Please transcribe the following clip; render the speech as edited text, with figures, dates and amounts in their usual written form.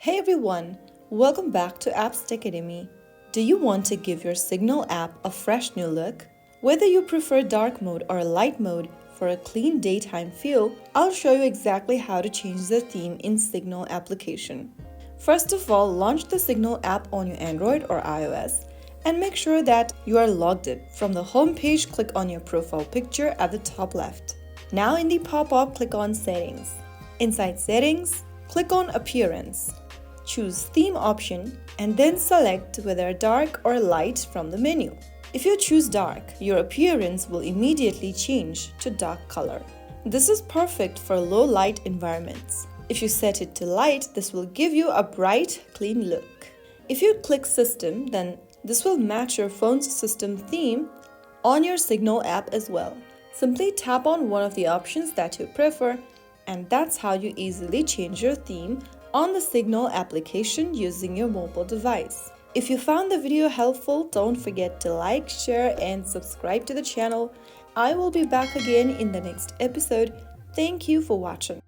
Hey everyone, welcome back to Apps Academy. Do you want to give your Signal app a fresh new look? Whether you prefer dark mode or light mode for a clean daytime feel, I'll show you exactly how to change the theme in Signal application. First of all, launch the Signal app on your Android or iOS and make sure that you are logged in. From the home page, click on your profile picture at the top left. Now in the pop-up, click on Settings. Inside Settings, click on Appearance. Choose Theme option and then select whether dark or light from the menu. If you choose dark, your appearance will immediately change to dark color. This is perfect for low light environments. If you set it to light, this will give you a bright, clean look. If you click System, then this will match your phone's system theme on your Signal app as well. Simply tap on one of the options that you prefer, and that's how you easily change your theme on the Signal application using your mobile device. If you found the video helpful, don't forget to like, share, and subscribe to the channel. I will be back again in the next episode. Thank you for watching.